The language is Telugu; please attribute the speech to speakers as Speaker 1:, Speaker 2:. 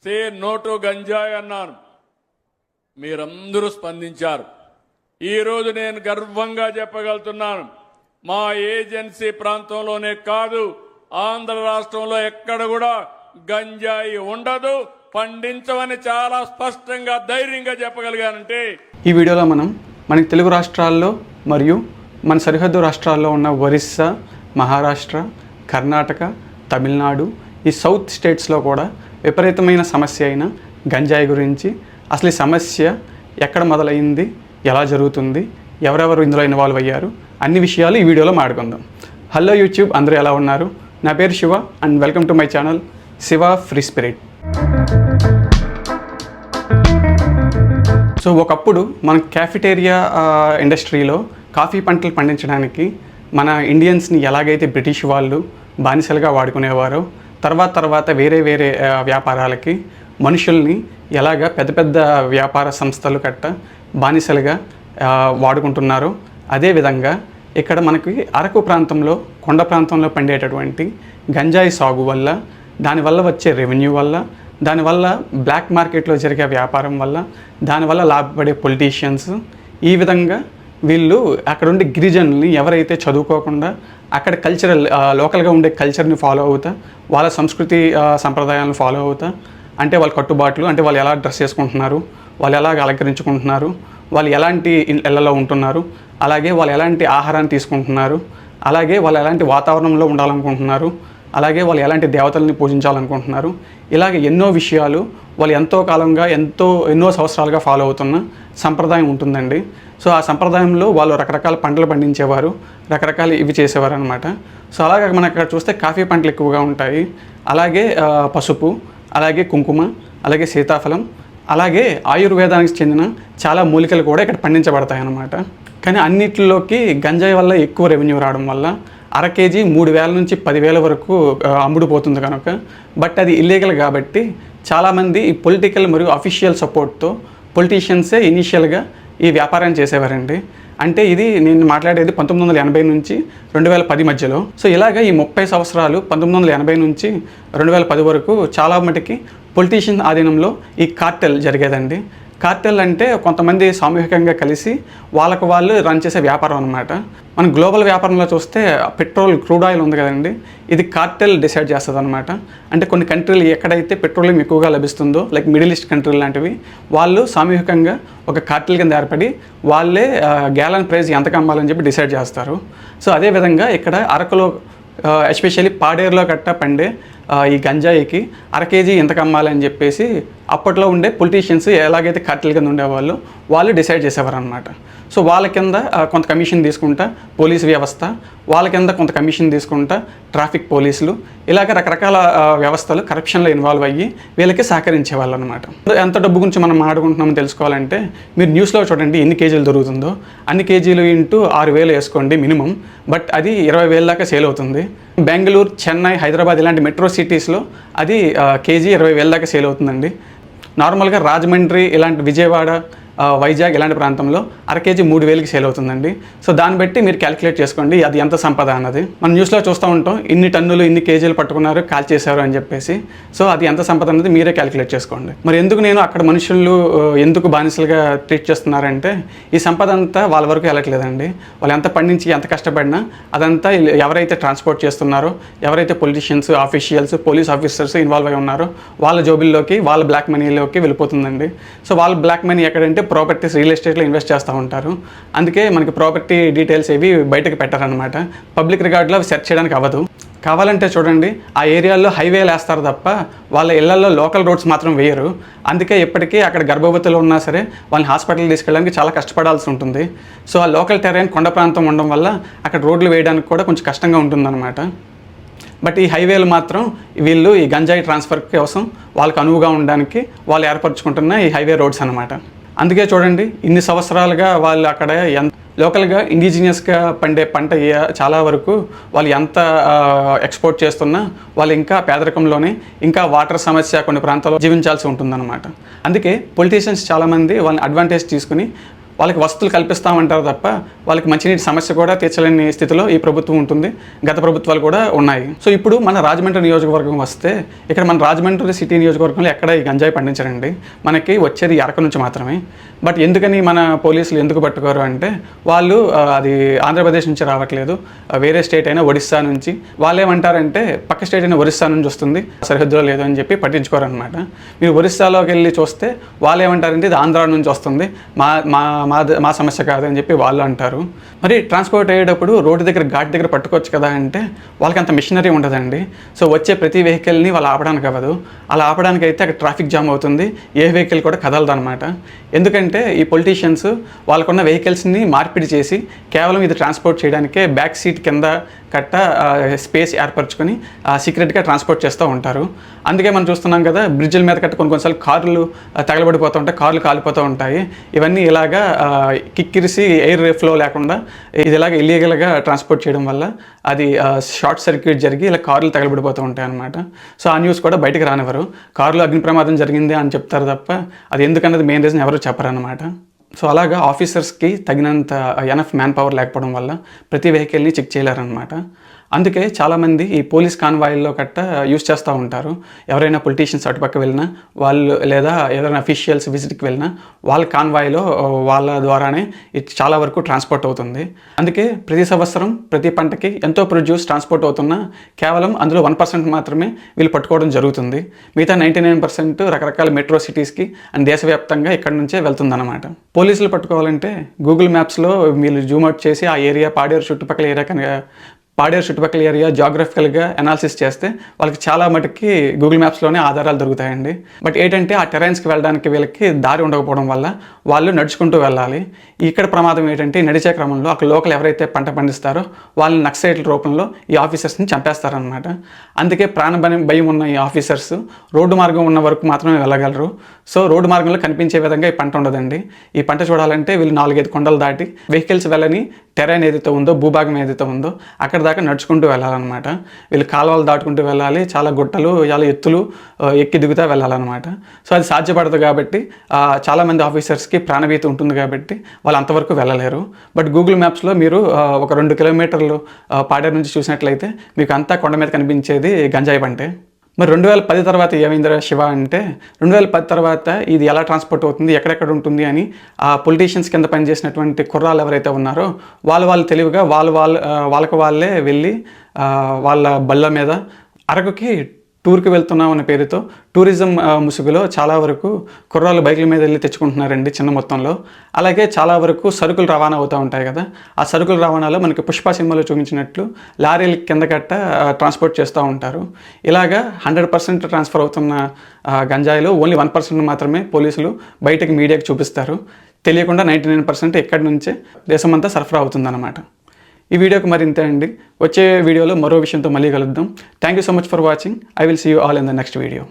Speaker 1: సే నో టు గంజాయి అన్నాను. మీరందరూ స్పందించారు. ఈరోజు నేను గర్వంగా చెప్పగలుగుతున్నాను, మా ఏజెన్సీ ప్రాంతంలోనే కాదు, ఆంధ్ర రాష్ట్రంలో ఎక్కడ కూడా గంజాయి ఉండదు, పండించమని చాలా స్పష్టంగా ధైర్యంగా చెప్పగలిగానంటే.
Speaker 2: ఈ వీడియోలో మనకి తెలుగు రాష్ట్రాల్లో మరియు మన సరిహద్దు రాష్ట్రాల్లో ఉన్న ఒరిస్సా, మహారాష్ట్ర, కర్ణాటక, తమిళనాడు, ఈ సౌత్ స్టేట్స్లో కూడా విపరీతమైన సమస్య అయిన గంజాయి గురించి, అసలు ఈ సమస్య ఎక్కడ మొదలైంది, ఎలా జరుగుతుంది, ఎవరెవరు ఇందులో ఇన్వాల్వ్ అయ్యారు, అన్ని విషయాలు ఈ వీడియోలో మాట్లాడుకుందాం. హలో యూట్యూబ్, అందరూ ఎలా ఉన్నారు? నా పేరు Shiva and welcome to my channel Shiva free spirit. So ఒకప్పుడు మన క్యాఫిటేరియా ఇండస్ట్రీలో కాఫీ పంటలు పండించడానికి మన ఇండియన్స్ని ఎలాగైతే బ్రిటిష్ వాళ్ళు బానిసలుగా వాడుకునేవారో, తర్వాత వేరే వ్యాపారాలకి మనుషుల్ని ఎలాగ పెద్ద పెద్ద వ్యాపార సంస్థలు బానిసలుగా వాడుకుంటున్నారో, అదేవిధంగా ఇక్కడ మనకి అరకు ప్రాంతంలో, కొండ ప్రాంతంలో పండేటటువంటి గంజాయి సాగు వల్ల, దానివల్ల వచ్చే రెవెన్యూ వల్ల, దానివల్ల బ్లాక్ మార్కెట్లో జరిగే వ్యాపారం వల్ల, దానివల్ల లాభపడే పొలిటీషియన్స్, ఈ విధంగా వీళ్ళు అక్కడ ఉండే గిరిజనుల్ని ఎవరైతే చదువుకోకుండా అక్కడ కల్చరల్ లోకల్గా ఉండే కల్చర్ని ఫాలో అవుతా, వాళ్ళ సంస్కృతి సంప్రదాయాలను ఫాలో అవుతా, అంటే వాళ్ళ కట్టుబాట్లు, అంటే వాళ్ళు ఎలా డ్రెస్ చేసుకుంటున్నారు, వాళ్ళు ఎలా అలంకరించుకుంటున్నారు, వాళ్ళు ఎలాంటి ఇళ్లలో ఉంటున్నారు, అలాగే వాళ్ళు ఎలాంటి ఆహారాన్ని తీసుకుంటున్నారు, అలాగే వాళ్ళు ఎలాంటి వాతావరణంలో ఉండాలనుకుంటున్నారు, అలాగే వాళ్ళు ఎలాంటి దేవతల్ని పూజించాలనుకుంటున్నారు, ఇలాగే ఎన్నో విషయాలు వాళ్ళు ఎంతో కాలంగా ఎన్నో సంవత్సరాలుగా ఫాలో అవుతున్న సంప్రదాయం ఉంటుందండి. సో ఆ సంప్రదాయంలో వాళ్ళు రకరకాల పంటలు పండించేవారు, రకరకాల ఇవి చేసేవారు అనమాట. సో అలాగే మనకు అక్కడ చూస్తే కాఫీ పంటలు ఎక్కువగా ఉంటాయి, అలాగే పసుపు, అలాగే కుంకుమ, అలాగే సీతాఫలం, అలాగే ఆయుర్వేదానికి చెందిన చాలా మూలికలు కూడా ఇక్కడ పండించబడతాయి అన్నమాట. కానీ అన్నిటిలోకి గంజాయి వల్ల ఎక్కువ రెవెన్యూ రావడం వల్ల అర కేజీ 3,000 నుంచి 10,000 వరకు అమ్ముడుపోతుంది కనుక, బట్ అది ఇల్లీగల్ కాబట్టి చాలామంది ఈ పొలిటికల్ మరియు అఫీషియల్ సపోర్ట్తో పొలిటీషియన్సే ఇనీషియల్గా ఈ వ్యాపారాన్ని చేసేవారండి. అంటే ఇది నేను మాట్లాడేది 1980 నుంచి 2010 మధ్యలో. సో ఇలాగ ఈ 30 సంవత్సరాలు 1980 నుంచి 2010 వరకు చాలా మటుకి పొలిటీషియన్ ఆధీనంలో ఈ కార్టెల్ జరిగేదండి. కార్టెల్ అంటే కొంతమంది సామూహికంగా కలిసి వాళ్ళకు వాళ్ళు రన్ చేసే వ్యాపారం అనమాట. మన గ్లోబల్ వ్యాపారంలో చూస్తే పెట్రోల్, క్రూడ్ ఆయిల్ ఉంది కదండి, ఇది కార్టెల్ డిసైడ్ చేస్తుంది అనమాట. అంటే కొన్ని కంట్రీలు ఎక్కడైతే పెట్రోలియం ఎక్కువగా లభిస్తుందో, లైక్ మిడిల్ ఈస్ట్ కంట్రీలు లాంటివి, వాళ్ళు సామూహికంగా ఒక కార్టెల్ కింద ఏర్పడి వాళ్ళే గ్యాలన్ ప్రైస్ ఎంతకు అమ్మాలని చెప్పి డిసైడ్ చేస్తారు. సో అదేవిధంగా ఇక్కడ అరకులో ఎస్పెషల్లీ పాడేరులో పండే ఈ గంజాయికి అర కేజీ ఎంతకు అమ్మాలని చెప్పేసి అప్పట్లో ఉండే పొలిటీషియన్స్ ఎలాగైతే కార్టెల్ కింద ఉండేవాళ్ళు వాళ్ళు డిసైడ్ చేసేవారు అనమాట. సో వాళ్ళ కింద కొంత కమిషన్ తీసుకుంటా పోలీసు వ్యవస్థ, వాళ్ళ కింద కొంత కమిషన్ తీసుకుంటా ట్రాఫిక్ పోలీసులు, ఇలాగ రకరకాల వ్యవస్థలు కరప్షన్లో ఇన్వాల్వ్ అయ్యి వీళ్ళకి సహకరించేవాళ్ళు అనమాట. ఎంత డబ్బు గురించి మనం మాట్లాడుకుంటున్నామో తెలుసుకోవాలంటే మీరు న్యూస్లో చూడండి, ఎన్ని కేజీలు దొరుకుతుందో, అన్ని కేజీలు ఇంటూ 6,000 వేసుకోండి మినిమం, బట్ అది 20,000 దాకా సేల్ అవుతుంది. బెంగళూరు, చెన్నై, హైదరాబాద్ ఇలాంటి మెట్రో సిటీస్లో అది కేజీ 20,000 దాకా సేల్ అవుతుందండి. నార్మల్గా రాజమండ్రి, ఇలాంటి విజయవాడ, వైజాగ్ ఇలాంటి ప్రాంతంలో అర కేజీ 3,000కి సేల్ అవుతుందండి. సో దాన్ని బట్టి మీరు క్యాలిక్యులేట్ చేసుకోండి అది ఎంత సంపద అన్నది. మనం న్యూస్లో చూస్తూ ఉంటాం, ఇన్ని టన్నులు, ఇన్ని కేజీలు పట్టుకున్నారు, కాల్ చేశారు అని చెప్పేసి. సో అది ఎంత సంపద అన్నది మీరే క్యాలిక్యులేట్ చేసుకోండి. మరి ఎందుకు నేను అక్కడ మనుషులు ఎందుకు బానిసలుగా ట్రీట్ చేస్తున్నారంటే, ఈ సంపద అంతా వాళ్ళ వరకు వెళ్ళట్లేదండి. వాళ్ళు ఎంత పండించి ఎంత కష్టపడినా అదంతా ఎవరైతే ట్రాన్స్పోర్ట్ చేస్తున్నారో, ఎవరైతే politicians, officials, police officers involve అయి ఉన్నారో వాళ్ళ జోబుల్లోకి, వాళ్ళ బ్లాక్ మనీలోకి వెళ్ళిపోతుందండి. సో వాళ్ళ బ్లాక్ మనీ ఎక్కడంటే ప్రాపర్టీస్, రియల్ ఎస్టేట్లో ఇన్వెస్ట్ చేస్తూ ఉంటారు. అందుకే మనకి ప్రాపర్టీ డీటెయిల్స్ ఏవి బయటకు పెట్టారనమాట. పబ్లిక్ రికార్డులో సెర్చ్ చేయడానికి అవ్వదు. కావాలంటే చూడండి, ఆ ఏరియాలో హైవేలు వేస్తారు తప్ప వాళ్ళ ఇళ్లలో లోకల్ రోడ్స్ మాత్రం వేయరు. అందుకే ఇప్పటికీ అక్కడ గర్భవతులు ఉన్నా సరే వాళ్ళని హాస్పిటల్ తీసుకెళ్ళడానికి చాలా కష్టపడాల్సి ఉంటుంది. సో ఆ లోకల్ టెరైన్ కొండ ప్రాంతం ఉండడం వల్ల అక్కడ రోడ్లు వేయడానికి కూడా కొంచెం కష్టంగా ఉంటుందన్నమాట. బట్ ఈ హైవేలు మాత్రం వీళ్ళు ఈ గంజాయి ట్రాన్స్ఫర్ కోసం వాళ్ళకి అనువుగా ఉండడానికి వాళ్ళు ఏర్పరచుకుంటున్న ఈ హైవే రోడ్స్ అనమాట. అందుకే చూడండి, ఇన్ని సంవత్సరాలుగా వాళ్ళు అక్కడ లోకల్గా ఇండిజినియస్గా పండే పంట చాలా వరకు వాళ్ళు ఎంత ఎక్స్పోర్ట్ చేస్తున్నా వాళ్ళు ఇంకా పేదరికంలోనే, ఇంకా వాటర్ సమస్య కొన్ని ప్రాంతాల్లో జీవించాల్సి ఉంటుందన్నమాట. అందుకే పొలిటీషియన్స్ చాలామంది వాళ్ళని అడ్వాంటేజ్ తీసుకుని వాళ్ళకి వసతులు కల్పిస్తామంటారు తప్ప వాళ్ళకి మంచినీటి సమస్య కూడా తీర్చలేని స్థితిలో ఈ ప్రభుత్వం ఉంటుంది, గత ప్రభుత్వాలు కూడా ఉన్నాయి. సో ఇప్పుడు మన రాజమండ్రి నియోజకవర్గం వస్తే, ఇక్కడ మన రాజమండ్రి సిటీ నియోజకవర్గంలో ఎక్కడ ఈ గంజాయి పండించరండి. మనకి వచ్చేది అరకు నుంచి మాత్రమే. బట్ ఎందుకని మన పోలీసులు ఎందుకు పట్టుకోరు అంటే, వాళ్ళు అది ఆంధ్రప్రదేశ్ నుంచి రావట్లేదు, వేరే స్టేట్ అయినా ఒడిస్సా నుంచి. వాళ్ళు ఏమంటారంటే పక్క స్టేట్ అయినా ఒరిస్సా నుంచి వస్తుంది, సరిహద్దులో లేదు అని చెప్పి పట్టించుకోరు అనమాట. మీరు ఒరిస్సాలోకి వెళ్ళి చూస్తే వాళ్ళు ఏమంటారంటే ఇది ఆంధ్ర నుంచి వస్తుంది, మా మా మా సమస్య కాదు అని చెప్పి వాళ్ళు అంటారు. మరి ట్రాన్స్పోర్ట్ అయ్యేటప్పుడు రోడ్డు దగ్గర ఘాట్ దగ్గర పట్టుకోవచ్చు కదా అంటే వాళ్ళకి అంత మిషనరీ ఉండదండి. సో వచ్చే ప్రతి వెహికల్ని వాళ్ళు ఆపడానికి అవ్వదు. అలా ఆపడానికి అయితే అక్కడ ట్రాఫిక్ జామ్ అవుతుంది, ఏ వెహికల్ కూడా కదలదు అనమాట. ఎందుకంటే ఈ పొలిటీషియన్స్ వాళ్ళకున్న వెహికల్స్ని మార్పిడి చేసి కేవలం ఇది ట్రాన్స్పోర్ట్ చేయడానికే బ్యాక్ సీట్ కింద కట్ట స్పేస్ ఏర్పరచుకొని సీక్రెట్గా ట్రాన్స్పోర్ట్ చేస్తూ ఉంటారు. అందుకే మనం చూస్తున్నాం కదా, బ్రిడ్జిల మీద కట్ట కొన్నిసార్లు కార్లు తగలబడిపోతూ ఉంటాయి, కార్లు కాలిపోతూ ఉంటాయి. ఇవన్నీ ఇలాగా కిక్కిరిసి ఎయిర్ ఫ్లో లేకుండా ఇది ఇలాగ ఇల్లీగల్గా ట్రాన్స్పోర్ట్ చేయడం వల్ల అది షార్ట్ సర్క్యూట్ జరిగి ఇలా కార్లు తగలబడిపోతూ ఉంటాయి అన్నమాట. సో ఆ న్యూస్ కూడా బయటకు రానివ్వరు. కారులో అగ్ని ప్రమాదం జరిగింది అని చెప్తారు తప్ప అది ఎందుకన్నది మెయిన్ రీజన్ ఎవరు చెప్పరన్నమాట. సో అలాగా ఆఫీసర్స్కి తగినంత ఎనఫ్ మ్యాన్ పవర్ లేకపోవడం వల్ల ప్రతి వెహికల్ని చెక్ చేయలేరన్నమాట. అందుకే చాలామంది ఈ పోలీస్ కాన్వాయిల్లో కట్ట యూస్ చేస్తూ ఉంటారు. ఎవరైనా పొలిటీషియన్స్ అటుపక్క వెళ్ళినా వాళ్ళు, లేదా ఏదైనా అఫీషియల్స్ విజిట్కి వెళ్ళినా వాళ్ళ కాన్వాయిలో వాళ్ళ ద్వారానే ఇది చాలా వరకు ట్రాన్స్పోర్ట్ అవుతుంది. అందుకే ప్రతి సంవత్సరం ప్రతి పంటకి ఎంతో ప్రొడ్యూస్ ట్రాన్స్పోర్ట్ అవుతున్నా కేవలం అందులో 1% మాత్రమే వీళ్ళు పట్టుకోవడం జరుగుతుంది. మిగతా 99% రకరకాల మెట్రో సిటీస్కి అండ్ దేశవ్యాప్తంగా ఇక్కడి నుంచే వెళ్తుందన్నమాట. పోలీసులు పట్టుకోవాలంటే గూగుల్ మ్యాప్స్లో మీరు జూమ్ అవుట్ చేసి ఆ ఏరియా పాడేరు చుట్టుపక్కల ఏరియా జాగ్రఫికల్గా అనాలిసిస్ చేస్తే వాళ్ళకి చాలా మటుకి గూగుల్ మ్యాప్స్లోనే ఆధారాలు దొరుకుతాయండి. బట్ ఏంటంటే ఆ టెరైన్స్కి వెళ్ళడానికి వీళ్ళకి దారి ఉండకపోవడం వల్ల వాళ్ళు నడుచుకుంటూ వెళ్ళాలి. ఇక్కడ ప్రమాదం ఏంటంటే నడిచే క్రమంలో అక్కడ లోకల్ ఎవరైతే పంట పండిస్తారో వాళ్ళని నక్సలైట్ల రూపంలో ఈ ఆఫీసర్స్ని చంపేస్తారనమాట. అందుకే ప్రాణ భయం ఉన్న ఈ ఆఫీసర్స్ రోడ్డు మార్గం ఉన్న వరకు మాత్రమే వెళ్ళగలరు. సో రోడ్డు మార్గంలో కనిపించే విధంగా ఈ పంట ఉండదండి. ఈ పంట చూడాలంటే వీళ్ళు 4-5 కొండలు దాటి వెహికల్స్ వెళ్ళని టెరైన్ ఏదైతే ఉందో, భూభాగం ఏదైతే ఉందో అక్కడ దాకా నడుచుకుంటూ వెళ్ళాలన్నమాట. వీళ్ళు కాలువలు దాటుకుంటూ వెళ్ళాలి, చాలా గుట్టలు, చాలా ఎత్తులు ఎక్కి దిగుతూ వెళ్ళాలన్నమాట. సో అది సాధ్యపడదు కాబట్టి చాలామంది ఆఫీసర్స్కి ప్రాణభీతి ఉంటుంది కాబట్టి వాళ్ళు అంతవరకు వెళ్ళలేరు. బట్ గూగుల్ మ్యాప్స్లో మీరు ఒక 2 కిలోమీటర్లు పాడేరు నుంచి చూసినట్లయితే మీకు అంతా కొండ మీద కనిపించేది గంజాయి పంటే. మరి 2010 తర్వాత ఏమైందిరా శివ అంటే, 2010 తర్వాత ఇది ఎలా ట్రాన్స్పోర్ట్ అవుతుంది, ఎక్కడెక్కడ ఉంటుంది అని ఆ పొలిటీషియన్స్ కింద పనిచేసినటువంటి కుర్రాళ్ళు ఎవరైతే ఉన్నారో వాళ్ళు తెలివిగా వాళ్ళకి వాళ్ళే వెళ్ళి వాళ్ళ బళ్ళ మీద అరకుకి టూర్కి వెళ్తున్నాం అనే పేరుతో టూరిజం ముసుగులో చాలా వరకు కుర్రాళ్ళు బైకుల మీద వెళ్ళి తెచ్చుకుంటున్నారండి చిన్న మొత్తంలో. అలాగే చాలా వరకు సరుకులు రవాణా అవుతూ ఉంటాయి కదా, ఆ సరుకుల రవాణాలో మనకి పుష్ప సినిమాలో చూపించినట్లు లారీల కింద కట్ట ట్రాన్స్పోర్ట్ చేస్తూ ఉంటారు. ఇలాగా 100% ట్రాన్స్ఫర్ అవుతున్న గంజాయిలో ఓన్లీ 1% మాత్రమే పోలీసులు బయటకి మీడియాకి చూపిస్తారు. తెలియకుండా 99% ఎక్కడి నుంచే దేశమంతా సరఫరా అవుతుందన్నమాట. ఈ వీడియోకి మరి ఇంతే అండి. వచ్చే వీడియోలో మరో విషయంతో మళ్ళీ కలుద్దాం. Thank you so much for watching. I will see you all in the next video.